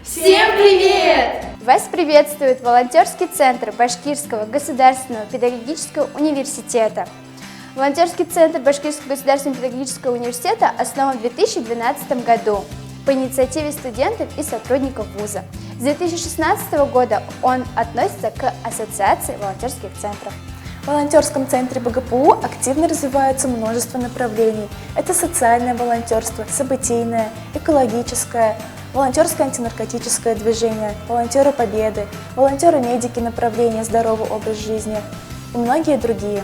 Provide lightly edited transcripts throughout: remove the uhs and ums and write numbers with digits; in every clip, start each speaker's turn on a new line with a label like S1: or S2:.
S1: Всем привет!
S2: Вас приветствует волонтерский центр Башкирского государственного педагогического университета. Волонтерский центр Башкирского государственного педагогического университета основан в 2012 году по инициативе студентов и сотрудников вуза. С 2016 года он относится к Ассоциации волонтерских центров.
S3: В волонтерском центре БГПУ активно развивается множество направлений. Это социальное волонтерство, событийное, экологическое, волонтерское антинаркотическое движение, волонтеры Победы, волонтеры-медики направления «Здоровый образ жизни» и многие другие.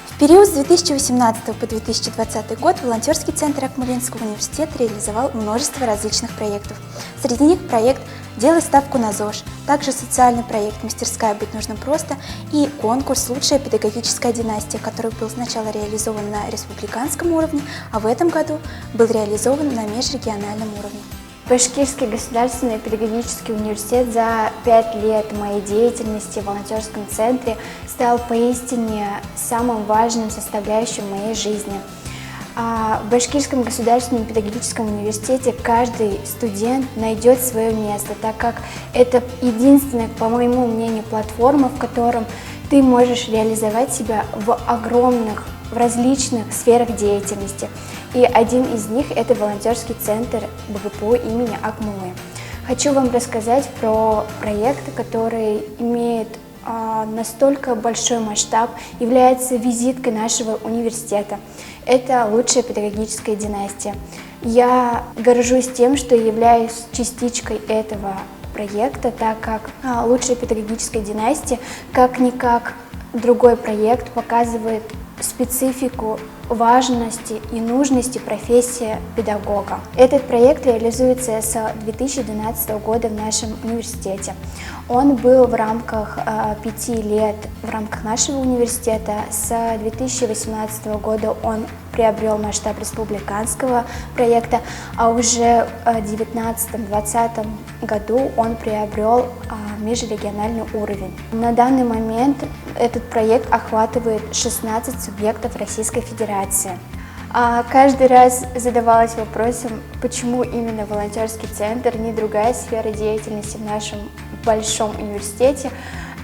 S4: В период с 2018 по 2020 год волонтерский центр Акмолинского университета реализовал множество различных проектов. Среди них проект «Делай ставку на ЗОЖ», также социальный проект «Мастерская быть нужно просто» и конкурс «Лучшая педагогическая династия», который был сначала реализован на республиканском уровне, а в этом году был реализован на межрегиональном уровне.
S2: Башкирский государственный педагогический университет за 5 лет моей деятельности в волонтерском центре стал поистине самым важным составляющим моей жизни. В Башкирском государственном педагогическом университете каждый студент найдет свое место, так как это единственная, по моему мнению, платформа, в котором ты можешь реализовать себя в различных сферах деятельности. И один из них – это волонтерский центр БГПУ имени Акмуллы. Хочу вам рассказать про проект, который имеет настолько большой масштаб, является визиткой нашего университета. Это «Лучшая педагогическая династия». Я горжусь тем, что являюсь частичкой этого проекта, так как «Лучшая педагогическая династия» как-никак другой проект показывает специфику важности и нужности профессии педагога. Этот проект реализуется с 2012 года в нашем университете. Он был в рамках 5 лет в рамках нашего университета. С 2018 года он приобрел масштаб республиканского проекта, а уже в 2019-2020 году он приобрел межрегиональный уровень. На данный момент этот проект охватывает 16 субъектов Российской Федерации. Каждый раз задавалась вопросом, почему именно волонтерский центр, не другая сфера деятельности в нашем большом университете.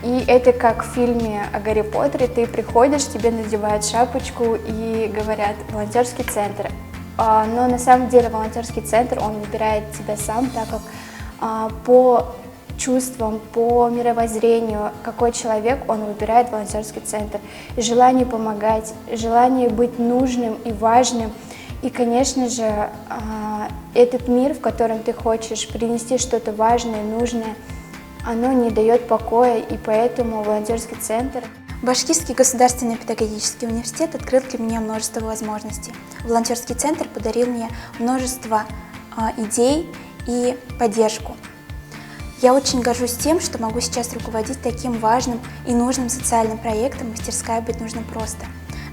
S2: И это как в фильме о Гарри Поттере, ты приходишь, тебе надевают шапочку и говорят «волонтерский центр». Но на самом деле волонтерский центр, он выбирает тебя сам, так как по чувствам, по мировоззрению, какой человек, он выбирает волонтерский центр. И желание помогать, желание быть нужным и важным. И, конечно же, этот мир, в котором ты хочешь принести что-то важное, нужное, оно не дает покоя, и поэтому волонтерский центр.
S4: Башкирский государственный педагогический университет открыл для меня множество возможностей. Волонтерский центр подарил мне множество идей и поддержку. Я очень горжусь тем, что могу сейчас руководить таким важным и нужным социальным проектом «Мастерская быть нужно просто».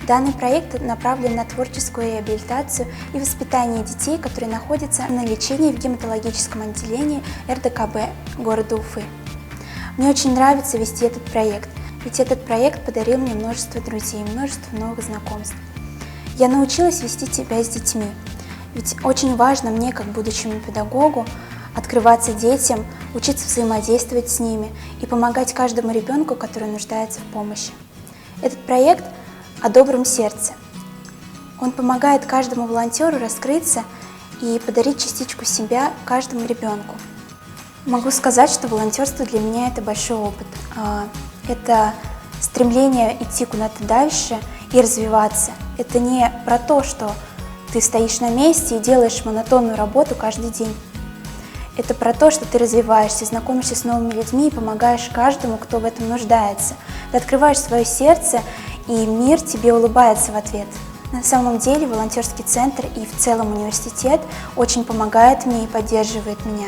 S4: Данный проект направлен на творческую реабилитацию и воспитание детей, которые находятся на лечении в гематологическом отделении РДКБ города Уфы. Мне очень нравится вести этот проект, ведь этот проект подарил мне множество друзей, множество новых знакомств. Я научилась вести себя с детьми, ведь очень важно мне, как будущему педагогу, открываться детям, учиться взаимодействовать с ними и помогать каждому ребенку, который нуждается в помощи. Этот проект о добром сердце. Он помогает каждому волонтеру раскрыться и подарить частичку себя каждому ребенку. Могу сказать, что волонтерство для меня – это большой опыт. Это стремление идти куда-то дальше и развиваться. Это не про то, что ты стоишь на месте и делаешь монотонную работу каждый день. Это про то, что ты развиваешься, знакомишься с новыми людьми и помогаешь каждому, кто в этом нуждается. Ты открываешь свое сердце, и мир тебе улыбается в ответ. На самом деле волонтерский центр и в целом университет очень помогает мне и поддерживает меня.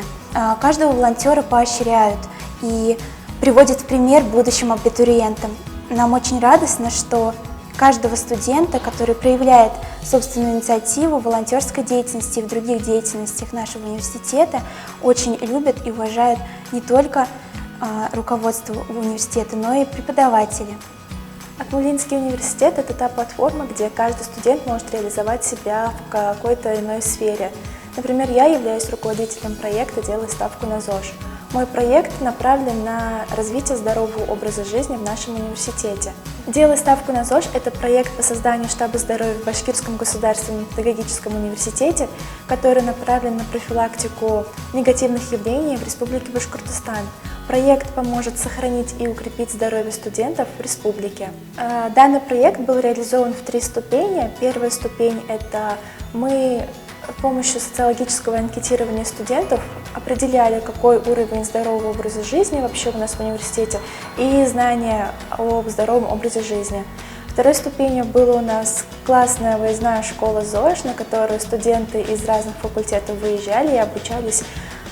S4: Каждого волонтера поощряют и приводят в пример будущим абитуриентам. Нам очень радостно, что каждого студента, который проявляет собственную инициативу в волонтерской деятельности и в других деятельностях нашего университета, очень любят и уважают не только руководство университета, но и преподаватели.
S3: Акмолинский университет – это та платформа, где каждый студент может реализовать себя в какой-то иной сфере. Например, я являюсь руководителем проекта «Делай ставку на ЗОЖ». Мой проект направлен на развитие здорового образа жизни в нашем университете. «Делай ставку на ЗОЖ» — это проект по созданию штаба здоровья в Башкирском государственном педагогическом университете, который направлен на профилактику негативных явлений в Республике Башкортостан. Проект поможет сохранить и укрепить здоровье студентов в республике. Данный проект был реализован в 3 ступени. Первая ступень — это мы с помощью социологического анкетирования студентов определяли, какой уровень здорового образа жизни вообще у нас в университете и знания об здоровом образе жизни. Второй ступенью была у нас классная выездная школа ЗОЖ, на которую студенты из разных факультетов выезжали и обучались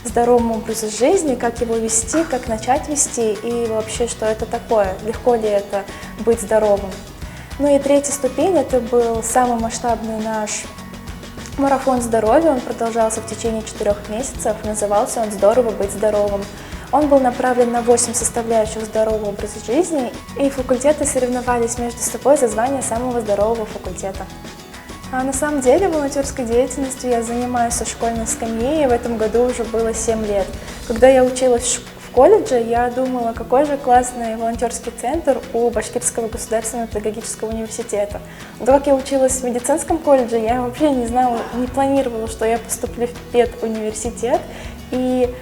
S3: здоровому образу жизни, как его вести, как начать вести и вообще, что это такое, легко ли это быть здоровым. Ну и третья ступень — это был самый масштабный наш марафон здоровья. Он продолжался в течение 4 месяцев, назывался он «Здорово быть здоровым». Он был направлен на 8 составляющих здорового образа жизни, и факультеты соревновались между собой за звание самого здорового факультета. А на самом деле волонтерской деятельностью я занимаюсь со школьной скамьи, и в этом году уже было 7 лет. Когда я училась в колледже, я думала, какой же классный волонтерский центр у Башкирского государственного педагогического университета. Но как я училась в медицинском колледже, я вообще не знала, не планировала, что я поступлю в педуниверситет, и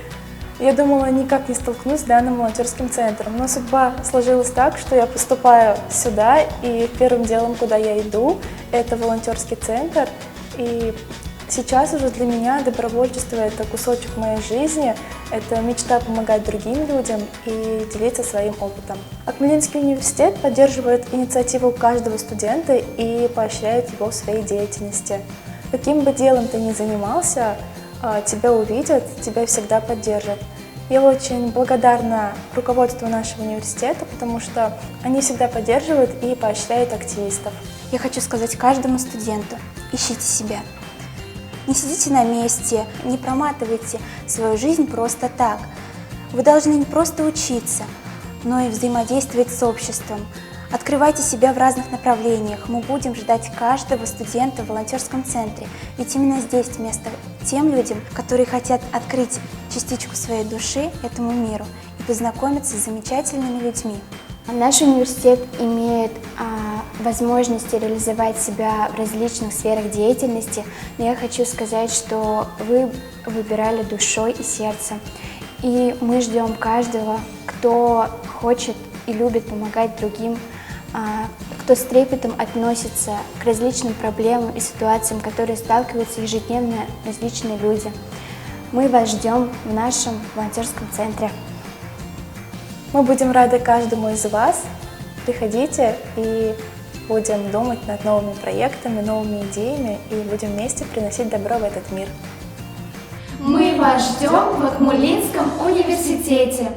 S3: я думала, никак не столкнусь с данным волонтерским центром. Но судьба сложилась так, что я поступаю сюда, и первым делом, куда я иду, это волонтерский центр. И сейчас уже для меня добровольчество — это кусочек моей жизни, это мечта помогать другим людям и делиться своим опытом. Акмолинский университет поддерживает инициативу каждого студента и поощряет его в своей деятельности. Каким бы делом ты ни занимался, тебя увидят, тебя всегда поддержат. Я очень благодарна руководству нашего университета, потому что они всегда поддерживают и поощряют активистов.
S4: Я хочу сказать каждому студенту: ищите себя. Не сидите на месте, не проматывайте свою жизнь просто так. Вы должны не просто учиться, но и взаимодействовать с обществом. Открывайте себя в разных направлениях. Мы будем ждать каждого студента в волонтерском центре, ведь именно здесь место тем людям, которые хотят открыть частичку своей души этому миру и познакомиться с замечательными людьми.
S2: Наш университет имеет возможности реализовать себя в различных сферах деятельности, но я хочу сказать, что вы выбирали душой и сердцем, и мы ждем каждого, кто хочет и любит помогать другим, кто с трепетом относится к различным проблемам и ситуациям, которые сталкиваются ежедневно различные люди. Мы вас ждем в нашем волонтерском центре.
S3: Мы будем рады каждому из вас. Приходите и будем думать над новыми проектами, новыми идеями и будем вместе приносить добро в этот мир.
S1: Мы вас ждем в Акмолинском университете.